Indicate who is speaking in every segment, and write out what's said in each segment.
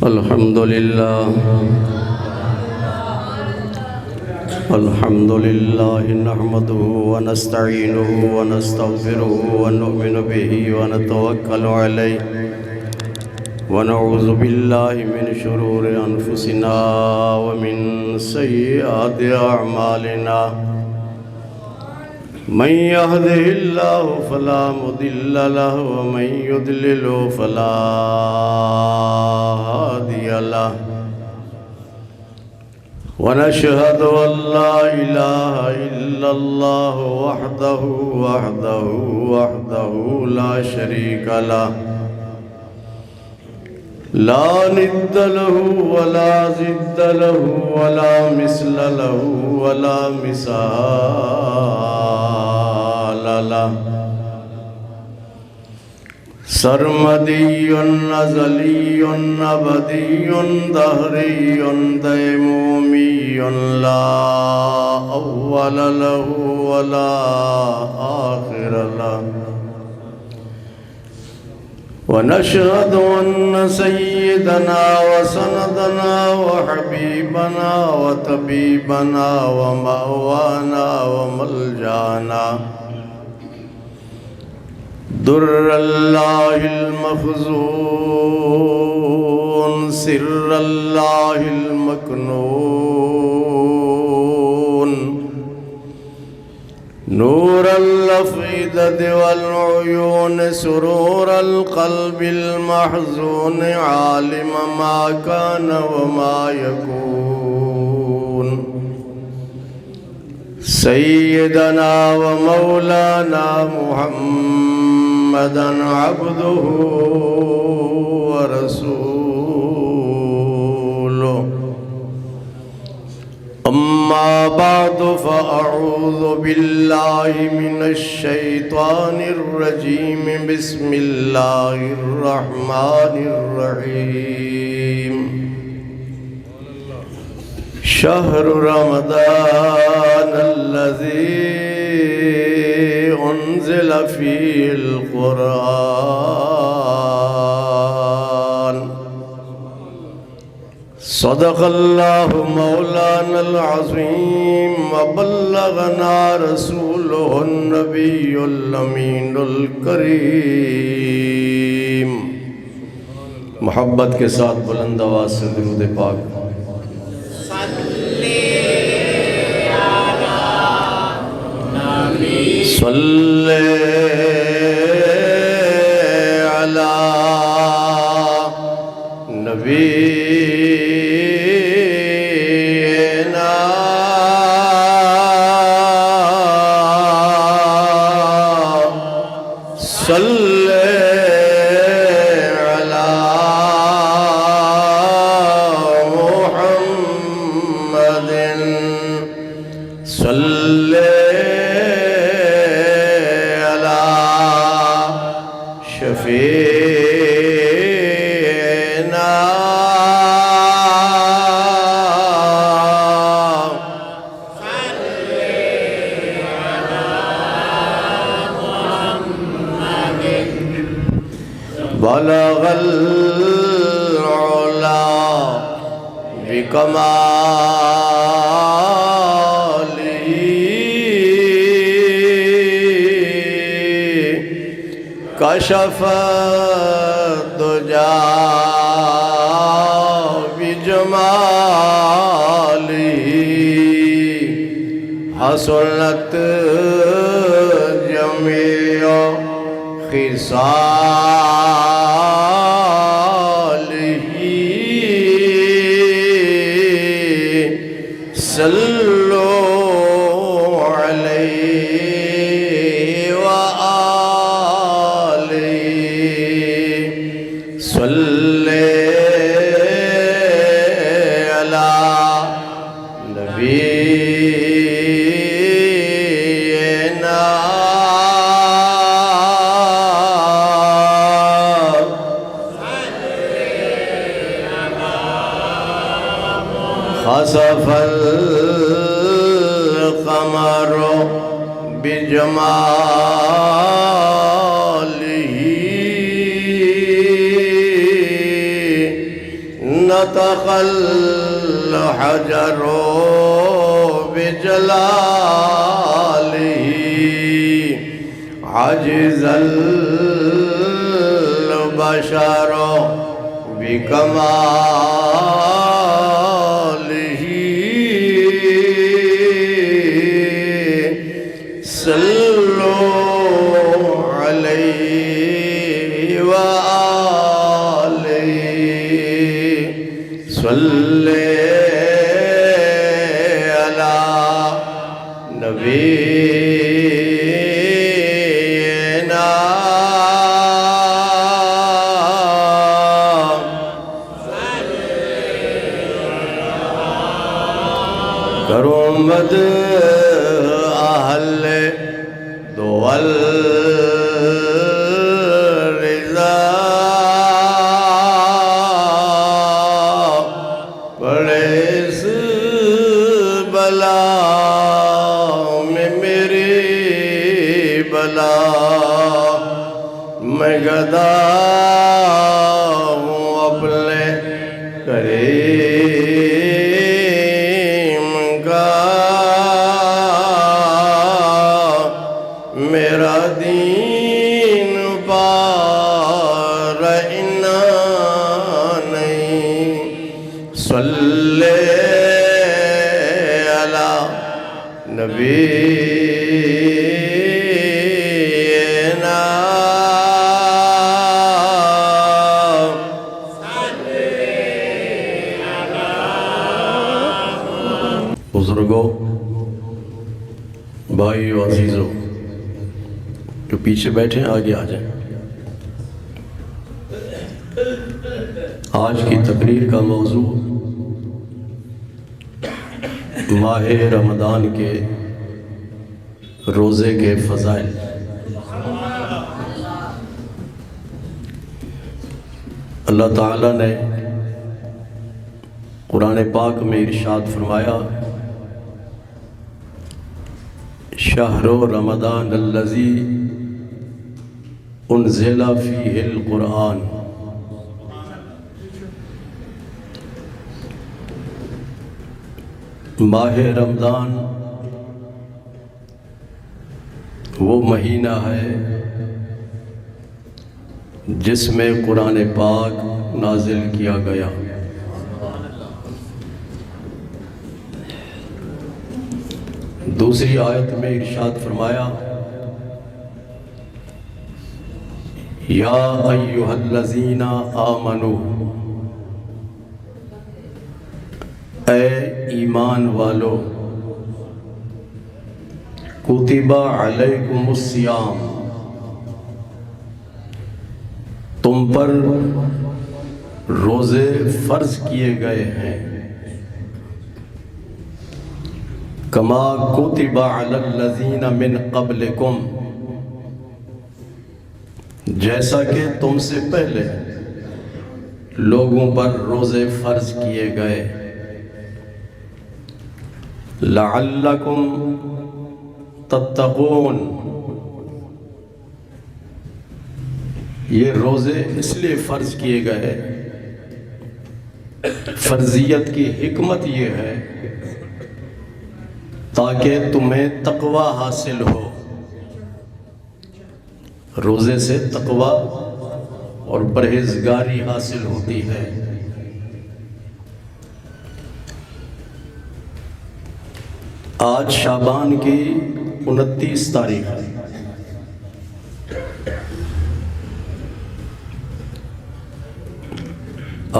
Speaker 1: الحمد لله نحمده ونستعينه ونستغفره ونؤمن به ونتوكل عليه ونعوذ بالله من شرور أنفسنا ومن سيئات أعمالنا من يهده الله فلا مضل له ومن يضلل فلا هادي له ونشهد أن لا إله إلا الله وحده لا شريك له لا ند له ولا ضد له ولا مثل له ولا مثال له سرمدي أزلي أبدي دهري ديمومي لا أول له ولا آخر له ونشهد أن سيدنا وسندنا وحبيبنا وطبيبنا ومأوانا وملجانا در الله المخزون سر الله المكنون نور الأفئدة والعيون سرور القلب المحزون عالم ما كان وما يكون سيدنا ومولانا محمدا عبده ورسوله أما بعد فأعوذ بالله من الشيطان الرجيم بسم الله الرحمن الرحيم شهر رمضان الذي أنزل فيه القرآن صدق الله مولانا العظيم وبلغنا رسوله النبي الأمين الكريم محبت کے ساتھ بلند آواز سے درود پاک صلی علی نبینا صلی علی محمد صلی شفیعنا بلغ العلا بكماله كشف الدجى بجماله حسنت جميع خصاله صلوا عليه وآله صلی علی نبینا خسف القمر بجماله نطق الحجر بجلاله عجز البشر بكماله صلوا عليه وآله صلی علی نبینا کرو مد اہل دول رضا پڑے اس بلا میں میری بلا میں گدا ہوں اپنے کریم کا میرا دین پار انا نہیں صلی علی نبینا بزرگوں، بھائیو، عزیزوں، جو پیچھے بیٹھے ہیں آگے آ جائیں۔ آج کی تقریر کا موضوع ماہ رمضان کے روزے کے فضائل۔ اللہ تعالیٰ نے قرآن پاک میں ارشاد فرمایا، شہر رمضان الذی انزل فیہ القرآن، ماہ رمضان وہ مہینہ ہے جس میں قرآن پاک نازل کیا گیا۔ دوسری آیت میں ارشاد فرمایا، یا ایھا الذین آمنوا، اے ایمان والو، کتب علیکم الصیام، تم پر روزے فرض کیے گئے ہیں، کما کتب علی الذین من قبلکم، جیسا کہ تم سے پہلے لوگوں پر روزے فرض کیے گئے، لعلکم تتقون، یہ روزے اس لیے فرض کیے گئے، فرضیت کی حکمت یہ ہے تاکہ تمہیں تقوی حاصل ہو۔ روزے سے تقوی اور پرہیزگاری حاصل ہوتی ہے۔ آج شعبان کی 29 تاریخ ہے۔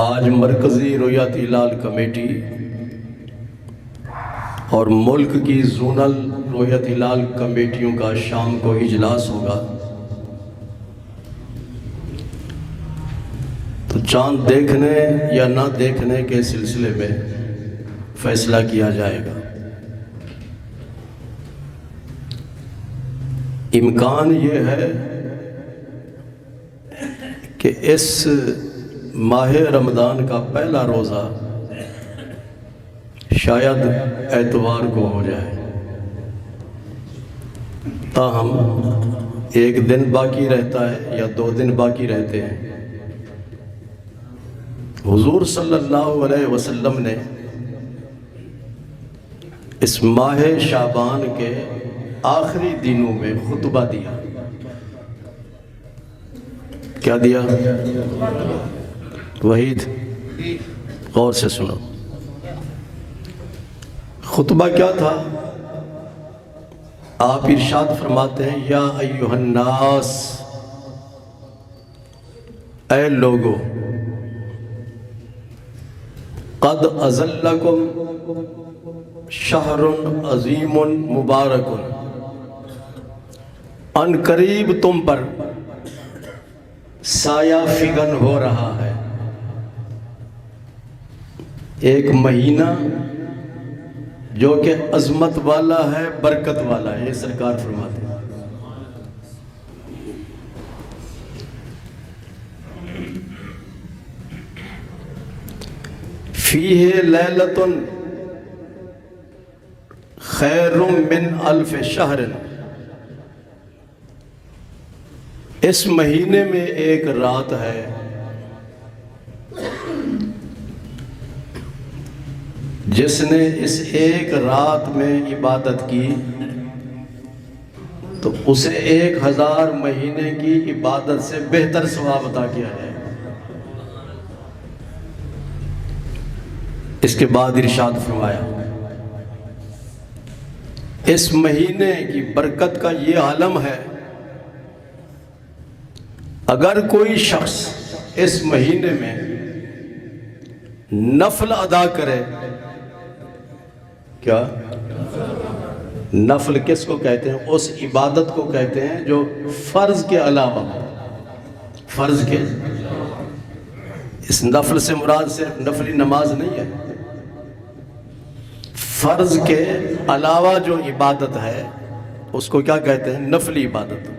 Speaker 1: آج مرکزی رویت ہلال کمیٹی اور ملک کی زونل رویت ہلال کمیٹیوں کا شام کو اجلاس ہوگا، تو چاند دیکھنے یا نہ دیکھنے کے سلسلے میں فیصلہ کیا جائے گا۔ امکان یہ ہے کہ اس ماہ رمضان کا پہلا روزہ شاید اتوار کو ہو جائے، تاہم ایک دن باقی رہتا ہے یا 2 دن باقی رہتے ہیں، حضور صلی اللہ علیہ وسلم نے اس ماہ شعبان کے آخری دنوں میں خطبہ دیا. کیا دیا؟ وحید غور سے سنو. خطبہ کیا تھا؟ آپ ارشاد فرماتے ہیں یا ایھا الناس، اے لوگو، قد اظلکم شہر عظیم مبارک، ان قریب تم پر سایہ فگن ہو رہا ہے. ایک مہینہ جو کہ عظمت والا ہے، برکت والا ہے، یہ سرکار فرماتے ہیں. فیہ لیلۃ خیر من الف شہر، اس مہینے میں ایک رات ہے جس نے اس ایک رات میں عبادت کی تو اسے 1000 مہینے کی عبادت سے بہتر ثواب عطا کیا جائے. اس کے بعد ارشاد فرمایا اس مہینے کی برکت کا یہ عالم ہے، اگر کوئی شخص اس مہینے میں نفل ادا کرے. کیا نفل کس کو کہتے ہیں؟ اس عبادت کو کہتے ہیں جو فرض کے علاوہ، فرض کے، اس نفل سے مراد صرف نفلی نماز نہیں ہے، فرض کے علاوہ جو عبادت ہے اس کو کیا کہتے ہیں؟ نفلی عبادت.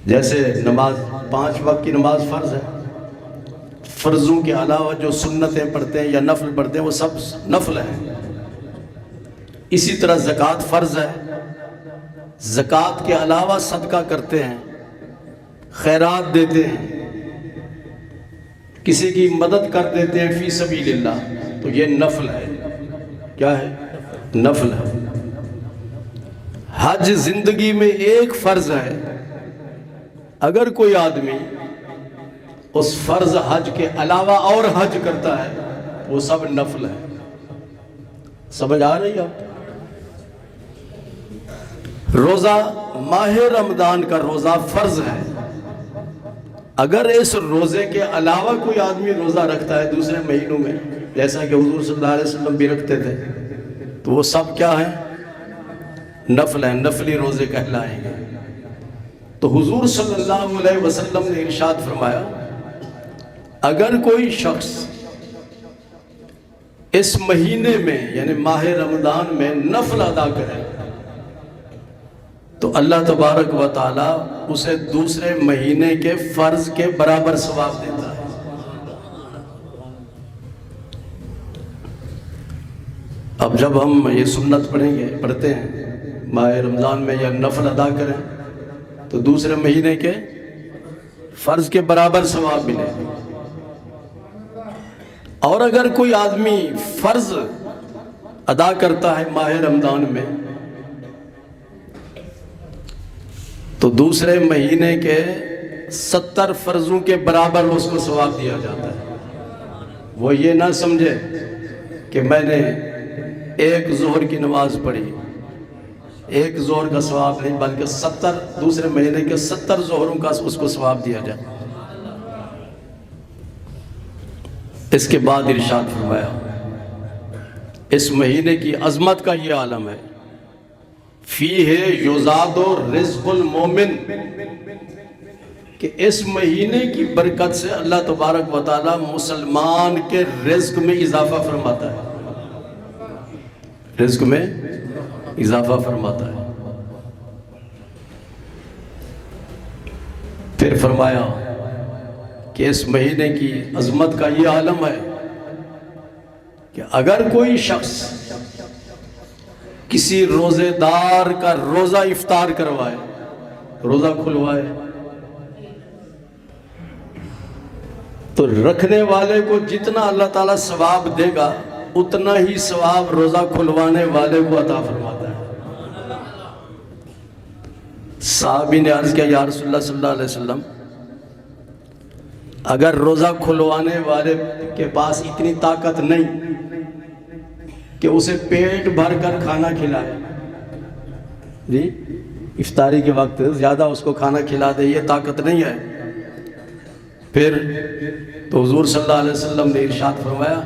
Speaker 1: جیسے نماز، 5 وقت کی نماز فرض ہے، فرضوں کے علاوہ جو سنتیں پڑھتے ہیں یا نفل پڑھتے ہیں وہ سب نفل ہیں. اسی طرح زکوٰۃ فرض ہے، زکوٰۃ کے علاوہ صدقہ کرتے ہیں، خیرات دیتے ہیں، کسی کی مدد کر دیتے ہیں فی سبیل اللہ، تو یہ نفل ہے. کیا ہے؟ نفل ہے. حج زندگی میں ایک فرض ہے، اگر کوئی آدمی اس فرض حج کے علاوہ اور حج کرتا ہے وہ سب نفل ہے. سمجھ آ رہی ہے؟ روزہ، ماہ رمضان کا روزہ فرض ہے، اگر اس روزے کے علاوہ کوئی آدمی روزہ رکھتا ہے دوسرے مہینوں میں، جیسا کہ حضور صلی اللہ علیہ وسلم بھی رکھتے تھے، تو وہ سب کیا ہیں؟ نفل ہیں، نفلی روزے کہلائیں گے. تو حضور صلی اللہ علیہ وسلم نے ارشاد فرمایا اگر کوئی شخص اس مہینے میں یعنی ماہ رمضان میں نفل ادا کرے تو اللہ تبارک و تعالی اسے دوسرے مہینے کے فرض کے برابر ثواب دیتا ہے. اب جب ہم یہ سنت پڑھتے ہیں ماہ رمضان میں یا نفل ادا کریں تو دوسرے مہینے کے فرض کے برابر ثواب ملے. اور اگر کوئی آدمی فرض ادا کرتا ہے ماہ رمضان میں تو دوسرے مہینے کے 70 فرضوں کے برابر اس کو ثواب دیا جاتا ہے. وہ یہ نہ سمجھے کہ میں نے ایک ظہر کی نماز پڑھی، ایک ظہر کا ثواب نہیں، بلکہ 70 دوسرے مہینے کے 70 ظہروں کا اس کو ثواب دیا جائے. اس کے بعد ارشاد فرمایا اس مہینے کی عظمت کا یہ عالم ہے، فیہ یزاد رزق المومن، کہ اس مہینے کی برکت سے اللہ تبارک و تعالی مسلمان کے رزق میں اضافہ فرماتا ہے، رزق میں اضافہ فرماتا ہے. پھر فرمایا کہ اس مہینے کی عظمت کا یہ عالم ہے کہ اگر کوئی شخص کسی روزے دار کا روزہ افطار کروائے، روزہ کھلوائے، تو رکھنے والے کو جتنا اللہ تعالیٰ ثواب دے گا اتنا ہی ثواب روزہ کھلوانے والے کو عطا فرماتا ہے۔ صحابی نے عرض کیا یا رسول اللہ صلی اللہ علیہ وسلم، اگر روزہ کھلوانے والے کے پاس اتنی طاقت نہیں کہ اسے پیٹ بھر کر کھانا کھلائے، جی افطاری کے وقت زیادہ اس کو کھانا کھلا دے، یہ طاقت نہیں ہے، پھر تو حضور صلی اللہ علیہ وسلم نے ارشاد فرمایا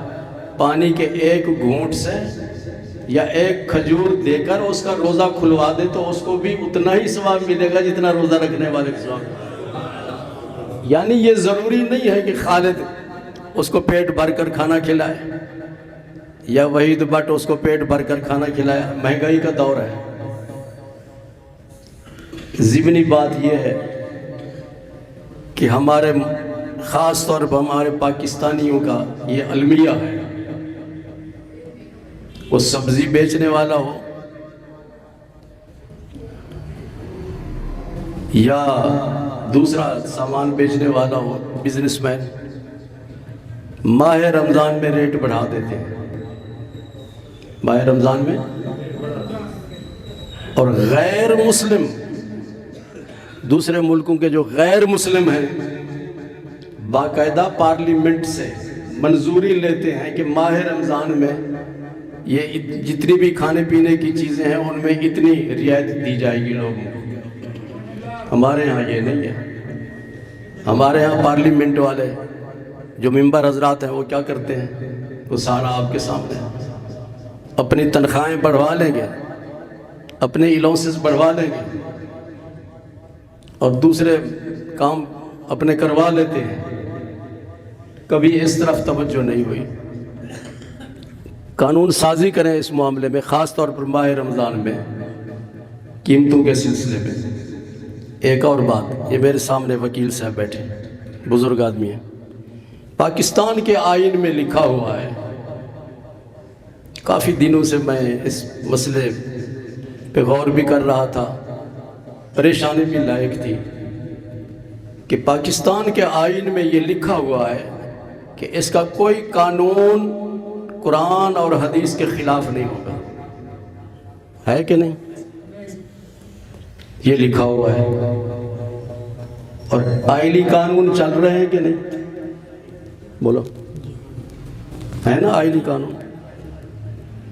Speaker 1: پانی کے ایک گھونٹ سے یا ایک کھجور دے کر اس کا روزہ کھلوا دے تو اس کو بھی اتنا ہی ثواب ملے گا جتنا روزہ رکھنے والے کا ثواب۔ یعنی یہ ضروری نہیں ہے کہ خالد اس کو پیٹ بھر کر کھانا کھلائے یا وحید بٹ اس کو پیٹ بھر کر کھانا کھلایا، مہنگائی کا دور ہے۔ ضمنی بات یہ ہے کہ ہمارے خاص طور پر ہمارے پاکستانیوں کا یہ المیہ ہے، وہ سبزی بیچنے والا ہو یا دوسرا سامان بیچنے والا ہو، بزنس مین، ماہ رمضان میں ریٹ بڑھا دیتے ہیں، ماہ رمضان میں، اور غیر مسلم دوسرے ملکوں کے جو غیر مسلم ہیں باقاعدہ پارلیمنٹ سے منظوری لیتے ہیں کہ ماہ رمضان میں یہ جتنی بھی کھانے پینے کی چیزیں ہیں ان میں اتنی رعایت دی جائے گی لوگوں کو۔ ہمارے ہاں یہ نہیں ہے۔ ہمارے ہاں پارلیمنٹ والے جو ممبر حضرات ہیں وہ کیا کرتے ہیں، وہ سارا آپ کے سامنے اپنی تنخواہیں بڑھوا لیں گے، اپنے الاؤنسز بڑھوا لیں گے اور دوسرے کام اپنے کروا لیتے ہیں، کبھی اس طرف توجہ نہیں ہوئی۔ قانون سازی کریں اس معاملے میں، خاص طور پر ماہ رمضان میں قیمتوں کے سلسلے میں۔ ایک اور بات، یہ میرے سامنے وکیل صاحب بیٹھے، بزرگ آدمی ہیں، پاکستان کے آئین میں لکھا ہوا ہے، کافی دنوں سے میں اس مسئلے پہ غور بھی کر رہا تھا، پریشانی بھی لائق تھی کہ پاکستان کے آئین میں یہ لکھا ہوا ہے کہ اس کا کوئی قانون قرآن اور حدیث کے خلاف نہیں ہوگا، ہے کہ نہیں؟ یہ لکھا ہوا ہے، اور آئلی قانون چل رہے ہیں کہ نہیں؟ بولو، ہے نا آئلی قانون؟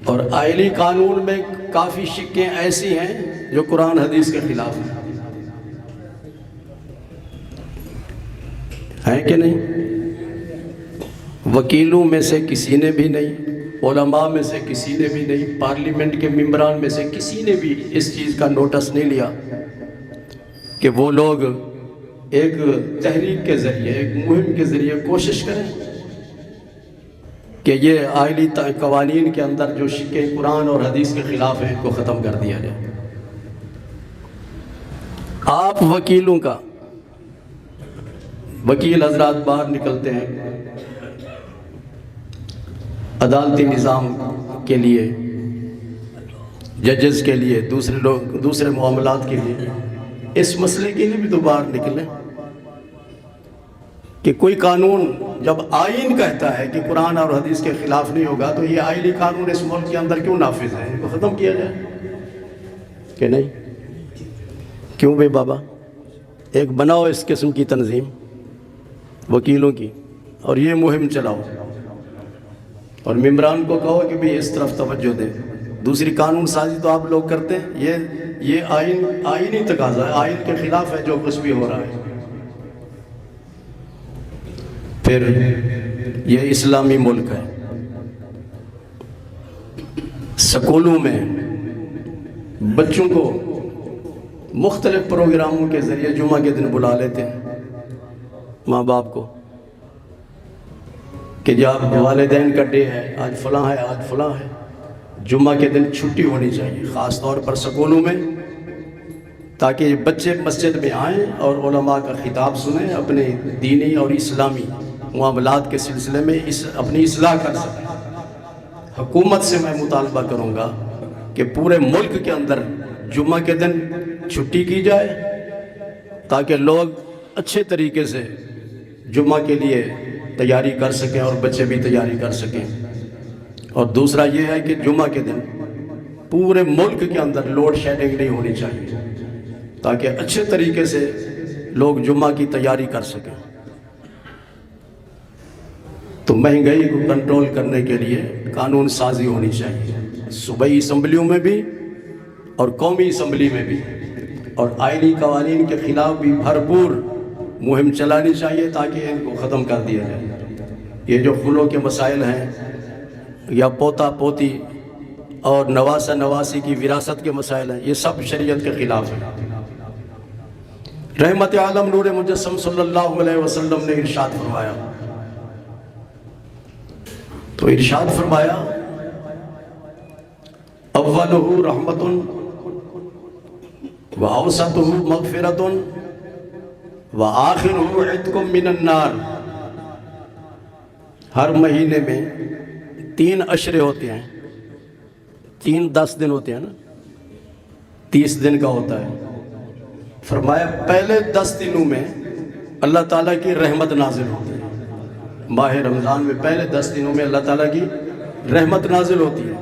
Speaker 1: اور آئلی قانون میں کافی شقیں ایسی ہیں جو قرآن حدیث کے خلاف ہیں، ہے کہ نہیں؟ وکیلوں میں سے کسی نے بھی نہیں، علماء میں سے کسی نے بھی نہیں، پارلیمنٹ کے ممبران میں سے کسی نے بھی اس چیز کا نوٹس نہیں لیا کہ وہ لوگ ایک تحریک کے ذریعے، ایک مہم کے ذریعے کوشش کریں کہ یہ آئلی قوانین کے اندر جو شقیں قرآن اور حدیث کے خلاف ہیں ان کو ختم کر دیا جائے۔ آپ وکیلوں کا، وکیل حضرات باہر نکلتے ہیں عدالتی نظام کے لیے، ججز کے لیے، دوسرے لوگ، دوسرے معاملات کے لیے، اس مسئلے کے لیے بھی تو باہر نکلیں کہ کوئی قانون جب آئین کہتا ہے کہ قرآن اور حدیث کے خلاف نہیں ہوگا تو یہ آئلی قانون اس ملک کے اندر کیوں نافذ ہے، ان کو ختم کیا جائے کہ نہیں؟ کیوں بھائی بابا، ایک بناؤ اس قسم کی تنظیم وکیلوں کی اور یہ مہم چلاؤ اور ممبران کو کہو کہ بھی اس طرف توجہ دیں۔ دوسری قانون سازی تو آپ لوگ کرتے ہیں، یہ آئینی تقاضا ہے، آئین کے خلاف ہے جو کچھ بھی ہو رہا ہے۔ پھر یہ اسلامی ملک ہے، سکولوں میں بچوں کو مختلف پروگراموں کے ذریعے جمعہ کے دن بلا لیتے ہیں ماں باپ کو کہ جب والدین کا ڈے ہے، آج فلاں ہے، آج فلاں ہے، جمعہ کے دن چھٹی ہونی چاہیے، خاص طور پر سکولوں میں، تاکہ بچے مسجد میں آئیں اور علماء کا خطاب سنیں، اپنے دینی اور اسلامی معاملات کے سلسلے میں اپنی اصلاح کر سکیں۔ حکومت سے میں مطالبہ کروں گا کہ پورے ملک کے اندر جمعہ کے دن چھٹی کی جائے تاکہ لوگ اچھے طریقے سے جمعہ کے لیے تیاری کر سکیں اور بچے بھی تیاری کر سکیں۔ اور دوسرا یہ ہے کہ جمعہ کے دن پورے ملک کے اندر لوڈ شیڈنگ نہیں ہونی چاہیے، تاکہ اچھے طریقے سے لوگ جمعہ کی تیاری کر سکیں۔ تو مہنگائی کو کنٹرول کرنے کے لیے قانون سازی ہونی چاہیے، صوبائی اسمبلیوں میں بھی اور قومی اسمبلی میں بھی، اور آئینی قوانین کے خلاف بھی بھرپور مہم چلانی چاہیے تاکہ ان کو ختم کر دیا جائے۔ یہ جو خلو کے مسائل ہیں یا پوتا پوتی اور نواسہ نواسی کی وراثت کے مسائل ہیں، یہ سب شریعت کے خلاف ہیں۔ رحمت عالم نور مجسم صلی اللہ علیہ وسلم نے ارشاد فرمایا، تو ارشاد فرمایا اولہ رحمت وأوسطہ مغفرۃ وآخرہ عتق من النار۔ ہر مہینے میں 3 عشرے ہوتے ہیں، 10 دن ہوتے ہیں نا، 30 دن کا ہوتا ہے۔ فرمایا پہلے 10 دنوں میں اللہ تعالیٰ کی رحمت نازل ہوتی ہے۔ ماہ رمضان میں پہلے 10 دنوں میں اللہ تعالیٰ کی رحمت نازل ہوتی ہے،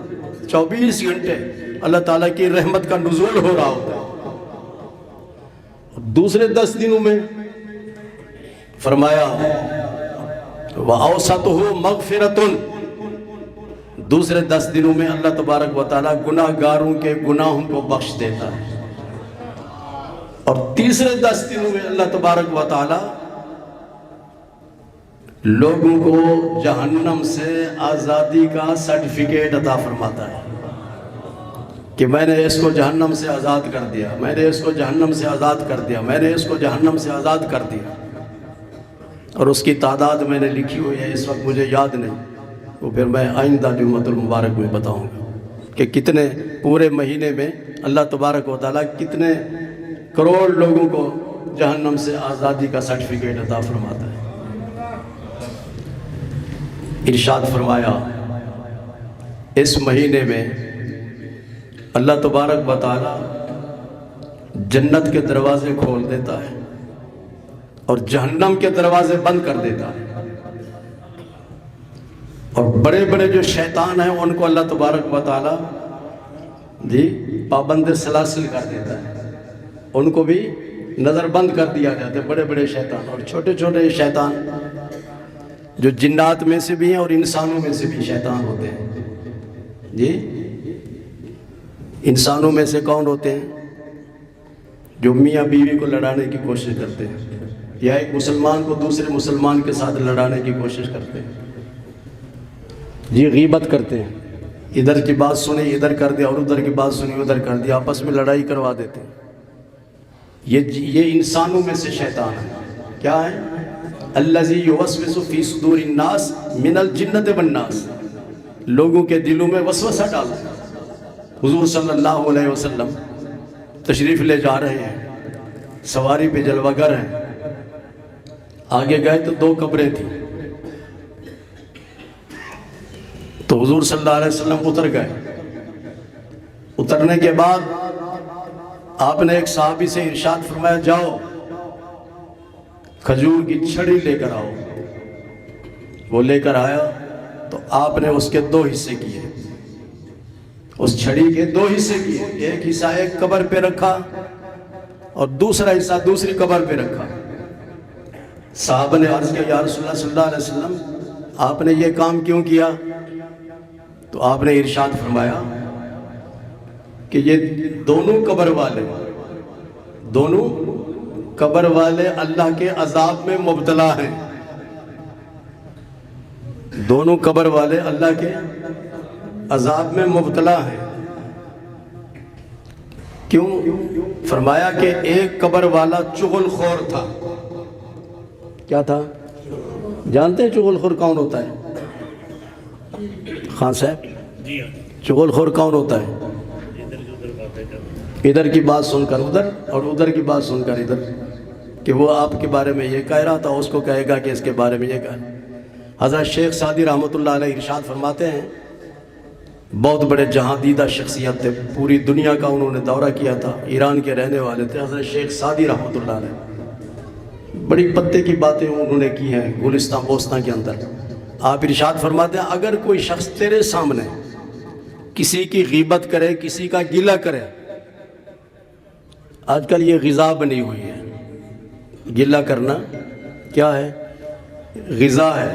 Speaker 1: 24 گھنٹے اللہ تعالیٰ کی رحمت کا نزول ہو رہا ہوتا ہے۔ دوسرے 10 دنوں میں فرمایا وَأَوْسَطُهُ مَغْفِرَةٌ، دوسرے 10 دنوں میں اللہ تبارک و تعالیٰ گناہ گاروں کے گناہوں کو بخش دیتا ہے، اور تیسرے 10 دنوں میں اللہ تبارک و تعالیٰ لوگوں کو جہنم سے آزادی کا سرٹیفکیٹ عطا فرماتا ہے کہ میں نے اس کو جہنم سے آزاد کر دیا، میں نے اس کو جہنم سے آزاد کر دیا، میں نے اس کو جہنم سے آزاد کر دیا۔ اور اس کی تعداد میں نے لکھی ہوئی ہے، اس وقت مجھے یاد نہیں، وہ پھر میں آئندہ جمعۃ المبارک میں بتاؤں گا کہ کتنے پورے مہینے میں اللہ تبارک و تعالیٰ کتنے کروڑ لوگوں کو جہنم سے آزادی کا سرٹیفکیٹ عطا فرماتا ہے۔ ارشاد فرمایا اس مہینے میں اللہ تبارک و تعالیٰ جنت کے دروازے کھول دیتا ہے اور جہنم کے دروازے بند کر دیتا ہے، اور بڑے بڑے جو شیطان ہیں ان کو اللہ تبارک و تعالیٰ پابند سلاسل کر دیتا ہے، ان کو بھی نظر بند کر دیا جاتا ہے، بڑے بڑے شیطان اور چھوٹے چھوٹے شیطان جو جنات میں سے بھی ہیں اور انسانوں میں سے بھی شیطان ہوتے ہیں۔ انسانوں میں سے کون ہوتے ہیں؟ جو میاں بیوی کو لڑانے کی کوشش کرتے ہیں، یا ایک مسلمان کو دوسرے مسلمان کے ساتھ لڑانے کی کوشش کرتے ہیں، غیبت کرتے ہیں، ادھر کی بات سنی ادھر کر دیا اور ادھر کی بات سنی ادھر کر دیا، آپس میں لڑائی کروا دیتے ہیں۔ یہ انسانوں میں سے شیطان ہے۔ کیا ہے؟ الذی یوسوس فی صدور الناس من الجنۃ والناس، لوگوں کے دلوں میں وسوسہ ڈالتا ہے۔ حضور صلی اللہ علیہ وسلم تشریف لے جا رہے ہیں، سواری پہ جلوہ گر ہیں، آگے گئے تو 2 قبریں تھیں، تو حضور صلی اللہ علیہ وسلم اتر گئے۔ اترنے کے بعد آپ نے ایک صحابی سے ارشاد فرمایا جاؤ کھجور کی چھڑی لے کر آؤ۔ وہ لے کر آیا تو آپ نے اس کے 2 حصے کیے، اس چھڑی کے 2 حصے کیے، ایک حصہ ایک قبر پہ رکھا اور دوسرا حصہ دوسری قبر پہ رکھا۔ صحابہ نے عرض کیا یا رسول اللہ صلی اللہ علیہ وسلم آپ نے یہ کام کیوں کیا؟ تو آپ نے ارشاد فرمایا کہ یہ دونوں قبر والے اللہ کے عذاب میں مبتلا ہیں، دونوں قبر والے اللہ کے عذاب میں مبتلا ہیں۔ کیوں؟ فرمایا کہ ایک قبر والا چغل خور تھا۔ کیا تھا؟ جانتے ہیں چغل خور کون ہوتا ہے؟ خان صاحب، چغل خور کون ہوتا ہے؟ ادھر کی بات سن کر ادھر اور ادھر کی بات سن کر ادھر، کہ وہ آپ کے بارے میں یہ کہہ رہا تھا اس کو کہے گا کہ اس کے بارے میں یہ کہا۔ حضرت شیخ سعدی رحمۃ اللہ علیہ ارشاد فرماتے ہیں، بہت بڑے جہاں دیدہ شخصیت تھے، پوری دنیا کا انہوں نے دورہ کیا تھا، ایران کے رہنے والے تھے حضرت شیخ سعدی رحمۃ اللہ علیہ، بڑی پتے کی باتیں انہوں نے کی ہیں گلستان بوستان کے اندر۔ آپ ارشاد فرماتے ہیں اگر کوئی شخص تیرے سامنے کسی کی غیبت کرے، کسی کا گلہ کرے، آج کل یہ غذا بنی ہوئی ہے، گلہ کرنا کیا ہے؟ غذا ہے۔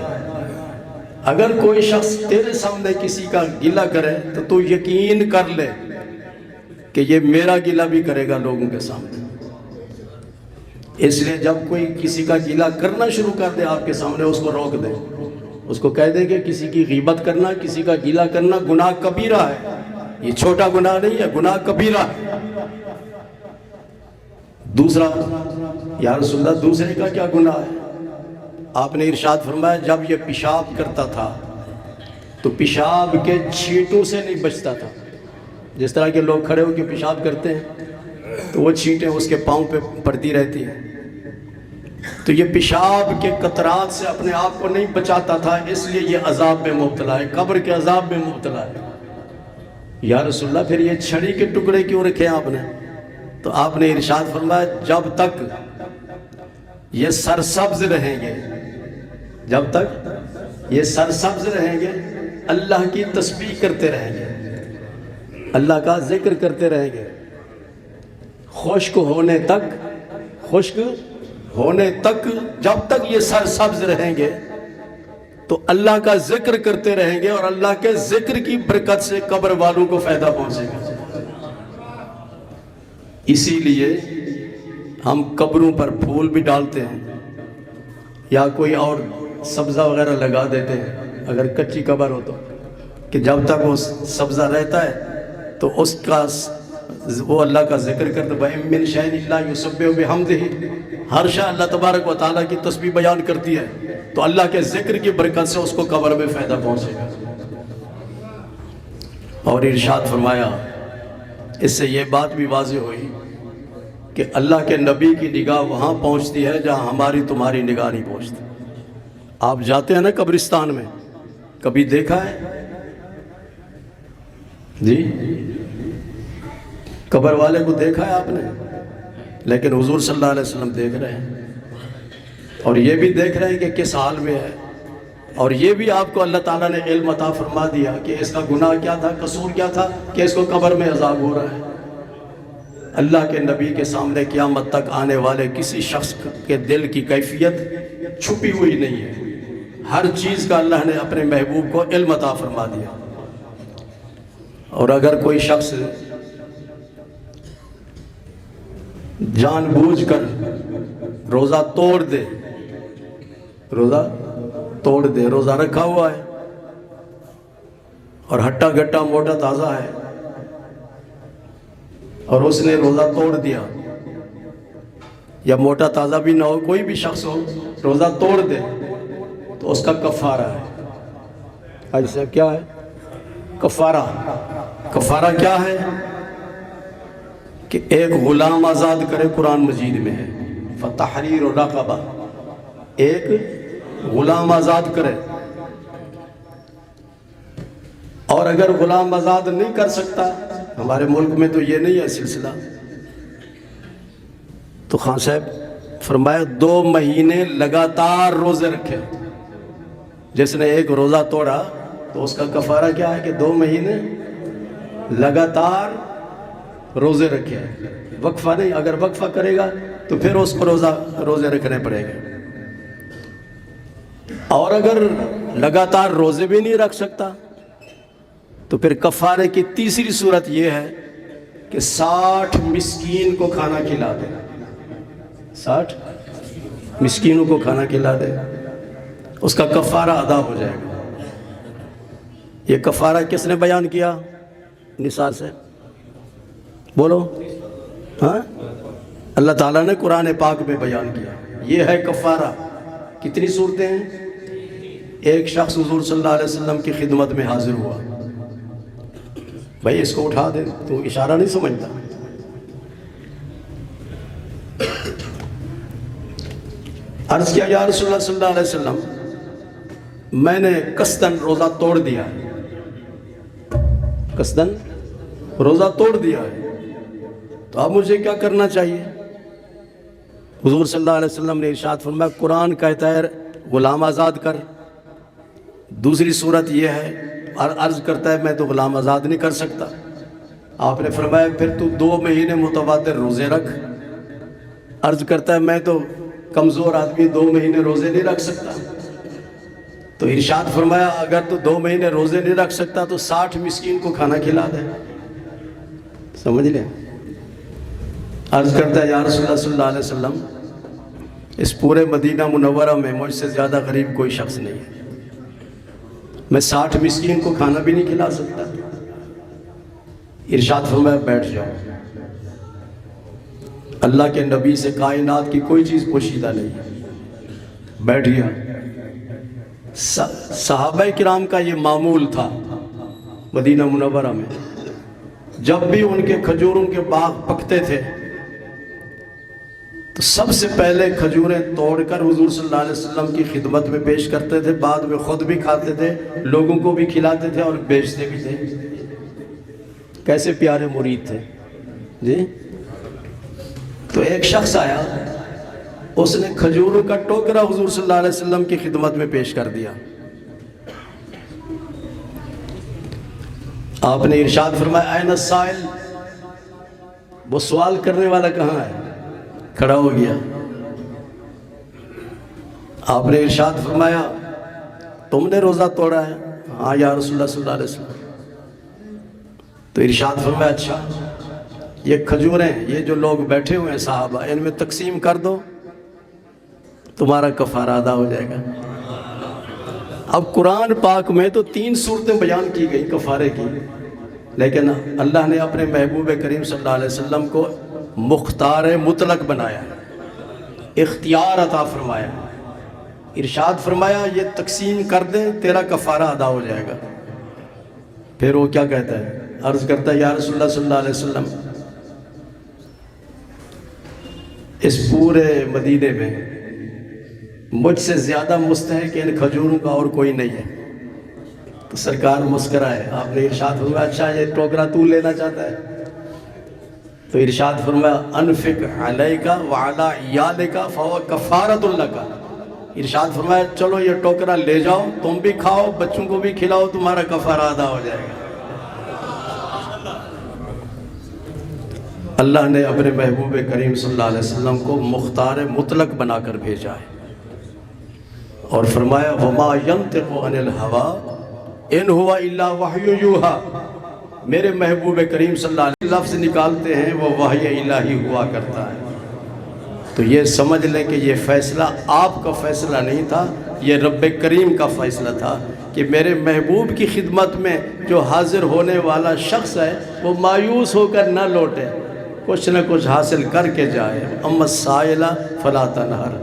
Speaker 1: اگر کوئی شخص تیرے سامنے کسی کا گلہ کرے تو تو یقین کر لے کہ یہ میرا گلہ بھی کرے گا لوگوں کے سامنے۔ اس لیے جب کوئی کسی کا گلہ کرنا شروع کر دے آپ کے سامنے، اس کو روک دے، اس کو کہہ دے کہ کسی کی غیبت کرنا، کسی کا گلہ کرنا گناہ کبیرہ ہے، یہ چھوٹا گناہ نہیں ہے، گناہ کبیرہ ہے۔ دوسرا، یا رسول اللہ دوسرے کا کیا گناہ ہے؟ آپ نے ارشاد فرمایا جب یہ پیشاب کرتا تھا تو پیشاب کے چھینٹوں سے نہیں بچتا تھا۔ جس طرح کے لوگ کھڑے ہو کے پیشاب کرتے ہیں تو وہ چھینٹیں اس کے پاؤں پہ پڑتی رہتی ہیں، تو یہ پیشاب کے قطرات سے اپنے آپ کو نہیں بچاتا تھا، اس لیے یہ عذاب میں مبتلا ہے، قبر کے عذاب میں مبتلا ہے۔ یا رسول اللہ پھر یہ چھڑی کے ٹکڑے کیوں رکھے آپ نے؟ تو آپ نے ارشاد فرمایا جب تک یہ سرسبز رہیں گے، جب تک یہ سرسبز رہیں گے، اللہ کی تسبیح کرتے رہیں گے، اللہ کا ذکر کرتے رہیں گے، خشک ہونے تک جب تک یہ سرسبز رہیں گے تو اللہ کا ذکر کرتے رہیں گے، اور اللہ کے ذکر کی برکت سے قبر والوں کو فائدہ پہنچے گا۔ اسی لیے ہم قبروں پر پھول بھی ڈالتے ہیں یا کوئی اور سبزہ وغیرہ لگا دیتے ہیں اگر کچی قبر ہو تو، کہ جب تک وہ سبزہ رہتا ہے تو اس کا وہ اللہ کا ذکر کرتے، وَإِن مِّن شَيْءٍ إِلَّا يُسَبِّحُ بِحَمْدِهِ، ہر شے اللہ تبارک و تعالیٰ کی تسبیح بیان کرتی ہے، تو اللہ کے ذکر کی برکت سے اس کو قبر میں فائدہ پہنچے گا۔ اور ارشاد فرمایا، اس سے یہ بات بھی واضح ہوئی کہ اللہ کے نبی کی نگاہ وہاں پہنچتی ہے جہاں ہماری تمہاری نگاہ نہیں پہنچتی۔ آپ جاتے ہیں نا قبرستان میں، کبھی دیکھا ہے؟ جی قبر والے کو دیکھا ہے آپ نے؟ لیکن حضور صلی اللہ علیہ وسلم دیکھ رہے ہیں، اور یہ بھی دیکھ رہے ہیں کہ کس حال میں ہے، اور یہ بھی آپ کو اللہ تعالیٰ نے علم عطا فرما دیا کہ اس کا گناہ کیا تھا، قصور کیا تھا کہ اس کو قبر میں عذاب ہو رہا ہے۔ اللہ کے نبی کے سامنے قیامت تک آنے والے کسی شخص کے دل کی کیفیت چھپی ہوئی نہیں ہے، ہر چیز کا اللہ نے اپنے محبوب کو علم عطا فرما دیا۔ اور اگر کوئی شخص جان بوجھ کر روزہ توڑ دے، روزہ رکھا ہوا ہے اور ہٹا گٹا موٹا تازہ ہے، اور اس نے روزہ توڑ دیا، یا موٹا تازہ بھی نہ ہو، کوئی بھی شخص ہو روزہ توڑ دے تو اس کا کفارہ ہے۔ ایسا کیا ہے؟ کفارہ کیا ہے؟ کہ ایک غلام آزاد کرے، قرآن مجید میں ہے فتحریر رقبہ، ایک غلام آزاد کرے، اور اگر غلام آزاد نہیں کر سکتا، ہمارے ملک میں تو یہ نہیں ہے سلسلہ، تو خان صاحب فرمایا 2 مہینے لگاتار روزے رکھے۔ جس نے ایک روزہ توڑا تو اس کا کفارہ کیا ہے کہ 2 مہینے لگاتار روزے رکھے، وقفہ نہیں۔ اگر وقفہ کرے گا تو پھر اس کو روزے رکھنے پڑے گا، اور اگر لگاتار روزے بھی نہیں رکھ سکتا تو پھر کفارے کی تیسری صورت یہ ہے کہ 60 مسکین کو کھانا کھلا دے، 60 مسکینوں کو کھانا کھلا دے، اس کا کفارہ ادا ہو جائے گا۔ یہ کفارہ کس نے بیان کیا؟ نثار سے بولو، ہاں اللہ تعالیٰ نے قرآن پاک میں بیان کیا، یہ ہے کفارہ۔ کتنی صورتیں ہیں؟ ایک شخص حضور صلی اللہ علیہ وسلم کی خدمت میں حاضر ہوا، بھائی اس کو اٹھا دے، تو اشارہ نہیں سمجھتا، عرض کیا یا رسول اللہ صلی اللہ علیہ وسلم میں نے قصداً روزہ توڑ دیا ہے، قصداً روزہ توڑ دیا ہے، تو اب مجھے کیا کرنا چاہیے؟ حضور صلی اللہ علیہ وسلم نے ارشاد فرمایا قرآن کہتا ہے غلام آزاد کر، دوسری صورت یہ ہے عرض کرتا ہے میں تو غلام آزاد نہیں کر سکتا، آپ نے فرمایا پھر تو 2 مہینے متواتر روزے رکھ، عرض کرتا ہے میں تو کمزور آدمی 2 مہینے روزے نہیں رکھ سکتا، تو ارشاد فرمایا اگر تو 2 مہینے روزے نہیں رکھ سکتا تو 60 مسکین کو کھانا کھلا دے۔ سمجھ لیں؟ عرض کرتا ہے یا رسول اللہ صلی اللہ علیہ وسلم اس پورے مدینہ منورہ میں مجھ سے زیادہ غریب کوئی شخص نہیں ہے، میں 60 مسکین کو کھانا بھی نہیں کھلا سکتا۔ ارشاد فرمایا بیٹھ جاؤ، اللہ کے نبی سے کائنات کی کوئی چیز پوشیدہ نہیں ہے، بیٹھ گیا۔ صحابہ کرام کا یہ معمول تھا مدینہ منورہ میں، جب بھی ان کے کھجوروں کے باغ پکتے تھے تو سب سے پہلے کھجوریں توڑ کر حضور صلی اللہ علیہ وسلم کی خدمت میں پیش کرتے تھے، بعد میں خود بھی کھاتے تھے، لوگوں کو بھی کھلاتے تھے اور بیچتے بھی تھے۔ کیسے پیارے مرید تھے جی۔ تو ایک شخص آیا، اس نے کھجوروں کا ٹوکرا حضور صلی اللہ علیہ وسلم کی خدمت میں پیش کر دیا۔ آپ نے ارشاد فرمایا این السائل، وہ سوال کرنے والا کہاں ہے؟ کھڑا ہو گیا۔ آپ نے ارشاد فرمایا تم نے روزہ توڑا ہے؟ ہاں یا رسول اللہ صلی اللہ علیہ وسلم۔ تو ارشاد فرمایا اچھا یہ کھجوریں، یہ جو لوگ بیٹھے ہوئے ہیں صحابہ، ان میں تقسیم کر دو، تمہارا کفارہ ادا ہو جائے گا۔ اب قرآن پاک میں تو 3 صورتیں بیان کی گئی کفارے کی، لیکن اللہ نے اپنے محبوب کریم صلی اللہ علیہ وسلم کو مختار مطلق بنایا، اختیار عطا فرمایا۔ ارشاد فرمایا یہ تقسیم کر دیں تیرا کفارہ ادا ہو جائے گا۔ پھر وہ کیا کہتا ہے؟ عرض کرتا ہے یا رسول اللہ صلی اللہ علیہ وسلم اس پورے مدینے میں مجھ سے زیادہ مستحق ان کھجوروں کا اور کوئی نہیں ہے۔ تو سرکار مسکرائے، آپ نے ارشاد فرمایا اچھا یہ ٹوکرا تو لینا چاہتا ہے؟ تو ارشاد فرمایا انفق علیک وعلی عیالک فہو کفارۃ لک۔ ارشاد فرمایا چلو یہ ٹوکرا لے جاؤ، تم بھی کھاؤ، بچوں کو بھی کھلاؤ، تمہارا کفارہ ادا ہو جائے گا۔ اللہ نے اپنے محبوب کریم صلی اللہ علیہ وسلم کو مختار مطلق بنا کر بھیجا ہے اور فرمایا وما ینطق عن الہوی ان ہوا الا وحی یوحی، میرے محبوب کریم صلی اللہ علیہ وسلم لفظ نکالتے ہیں وہ وحی الہی ہوا کرتا ہے۔ تو یہ سمجھ لیں کہ یہ فیصلہ آپ کا فیصلہ نہیں تھا، یہ رب کریم کا فیصلہ تھا کہ میرے محبوب کی خدمت میں جو حاضر ہونے والا شخص ہے وہ مایوس ہو کر نہ لوٹے، کچھ نہ کچھ حاصل کر کے جائے۔ اما السائل فلا تنہر۔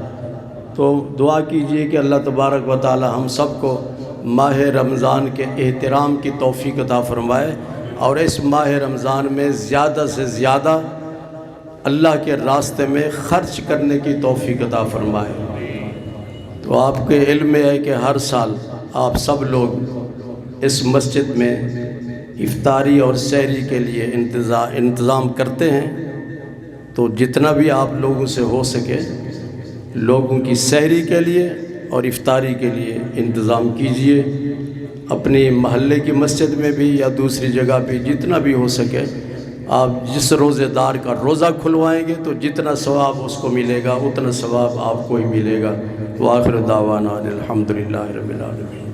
Speaker 1: تو دعا کیجئے کہ اللہ تبارک و تعالی ہم سب کو ماہ رمضان کے احترام کی توفیق عطا فرمائے اور اس ماہ رمضان میں زیادہ سے زیادہ اللہ کے راستے میں خرچ کرنے کی توفیق عطا فرمائے۔ تو آپ کے علم میں ہے کہ ہر سال آپ سب لوگ اس مسجد میں افطاری اور سحری کے لیے انتظام کرتے ہیں، تو جتنا بھی آپ لوگوں سے ہو سکے لوگوں کی سحری کے لیے اور افطاری کے لیے انتظام کیجئے۔ اپنی محلے کی مسجد میں بھی یا دوسری جگہ بھی جتنا بھی ہو سکے آپ جس روزے دار کا روزہ کھلوائیں گے تو جتنا ثواب اس کو ملے گا اتنا ثواب آپ کو ہی ملے گا۔ وآخر دعوانا الحمدللہ رب العالمین۔